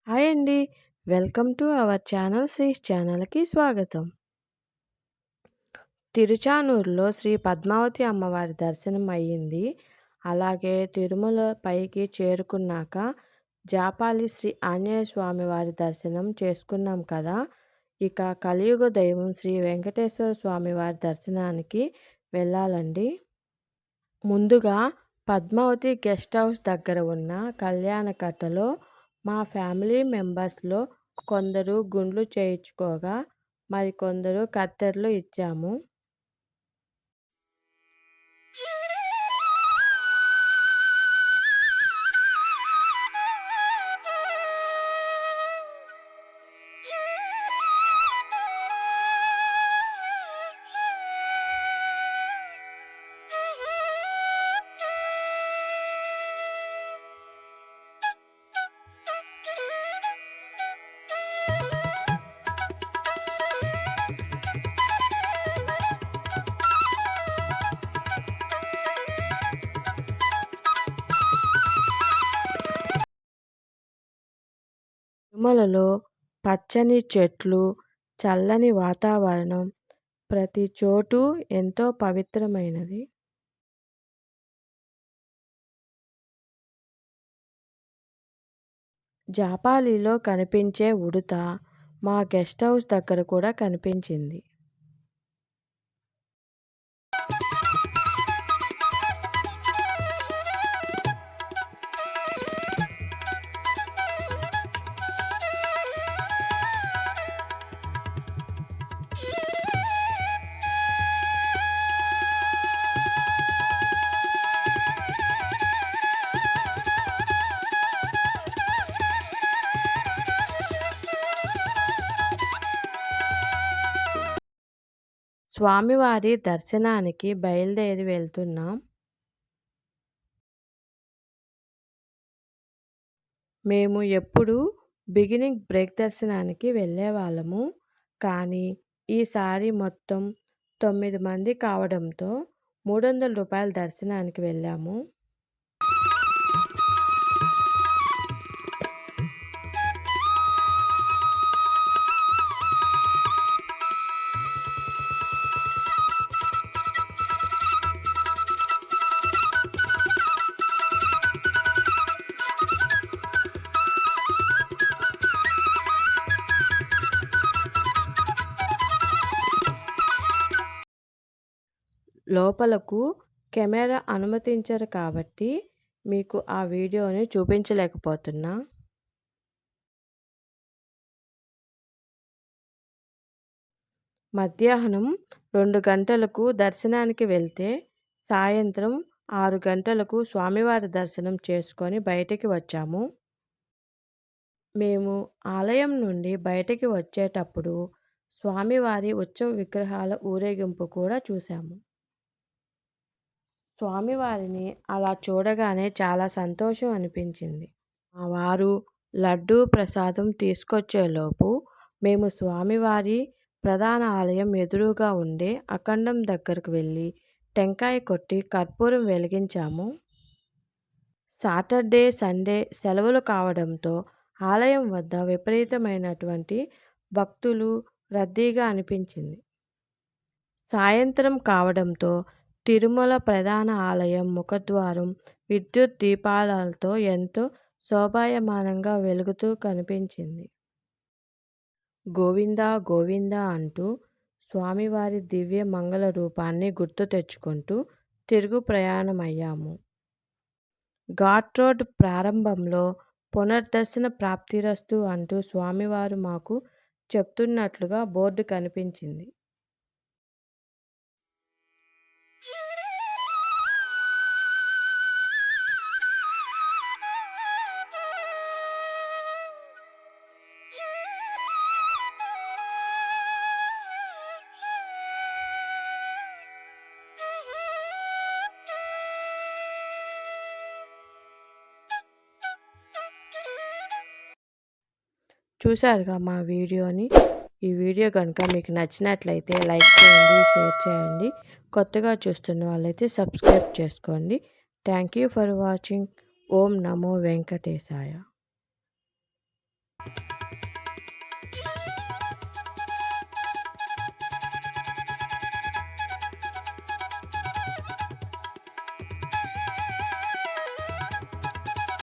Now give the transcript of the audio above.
Hi అండి. Welcome to our channel శ్రీస్ ఛానల్‌కి స్వాగతం. తిరుచానూరులో శ్రీ పద్మావతి అమ్మవారి దర్శనం అయ్యింది. అలాగే తిరుమల పైకి చేరుకున్నాక జాపాలి శ్రీ ఆంజనేయ స్వామి వారి దర్శనం చేసుకున్నాం కదా! ఇక కలియుగ దైవం శ్రీ వెంకటేశ్వర స్వామి వారి దర్శనానికి వెళ్ళాలండి. ముందుగా పద్మావతి గెస్ట్ హౌస్ దగ్గర ఉన్న కళ్యాణకట్టలో మా ఫ్యామిలీ మెంబర్స్‌లో కొందరు గుండ్లు చేయించుకోగా, మరికొందరు కత్తెరలు ఇచ్చాము. తిరుమలలో పచ్చని చెట్లు, చల్లని వాతావరణం ప్రతి చోటు ఎంతో పవిత్రమైనది. జాపాలిలో కనిపించే ఉడుత మా గెస్ట్ హౌస్ దగ్గర కూడా కనిపించింది. స్వామివారి దర్శనానికి బయలుదేరి వెళ్తున్నాం. మేము ఎప్పుడూ బిగినింగ్ బ్రేక్ దర్శనానికి వెళ్ళేవాళ్ళము. కానీ ఈసారి మొత్తం 9 మంది కావడంతో రూ. 300 దర్శనానికి వెళ్ళాము. లోపలకు కెమెరా అనుమతించరు కాబట్టి మీకు ఆ వీడియోని చూపించలేకపోతున్నా. మధ్యాహ్నం 2 గంటలకు దర్శనానికి వెళ్తే సాయంత్రం 6 గంటలకు స్వామివారి దర్శనం చేసుకొని బయటికి వచ్చాము. మేము ఆలయం నుండి బయటికి వచ్చేటప్పుడు స్వామివారి ఉత్సవ విగ్రహాల ఊరేగింపు కూడా చూశాము. స్వామివారిని అలా చూడగానే చాలా సంతోషం అనిపించింది. మా వారు లడ్డూ ప్రసాదం తీసుకొచ్చేలోపు మేము స్వామివారి ప్రధాన ఆలయం ఎదురుగా ఉండే అఖండం దగ్గరకు వెళ్ళి టెంకాయ కొట్టి కర్పూరం వెలిగించాము. సాటర్డే, సండే సెలవులు కావడంతో ఆలయం వద్ద విపరీతమైనటువంటి భక్తులు రద్దీగా అనిపించింది. సాయంత్రం కావడంతో తిరుమల ప్రధాన ఆలయం ముఖద్వారం విద్యుత్ దీపాలతో ఎంతో శోభాయమానంగా వెలుగుతూ కనిపించింది. గోవిందా గోవిందా అంటూ స్వామివారి దివ్య మంగళ రూపాన్ని గుర్తు తెచ్చుకుంటూ తిరుగు ప్రయాణమయ్యాము. ఘాట్ రోడ్ ప్రారంభంలో పునర్దర్శన ప్రాప్తిరస్తు అంటూ స్వామివారు మాకు చెప్తున్నట్లుగా బోర్డు కనిపించింది. చూశారుగా మా వీడియోని. ఈ వీడియో కనుక మీకు నచ్చినట్లయితే లైక్ చేయండి, షేర్ చేయండి. కొత్తగా చూస్తున్న వాళ్ళైతే సబ్స్క్రైబ్ చేసుకోండి. Thank you for watching. ఓం నమో వెంకటేశాయ.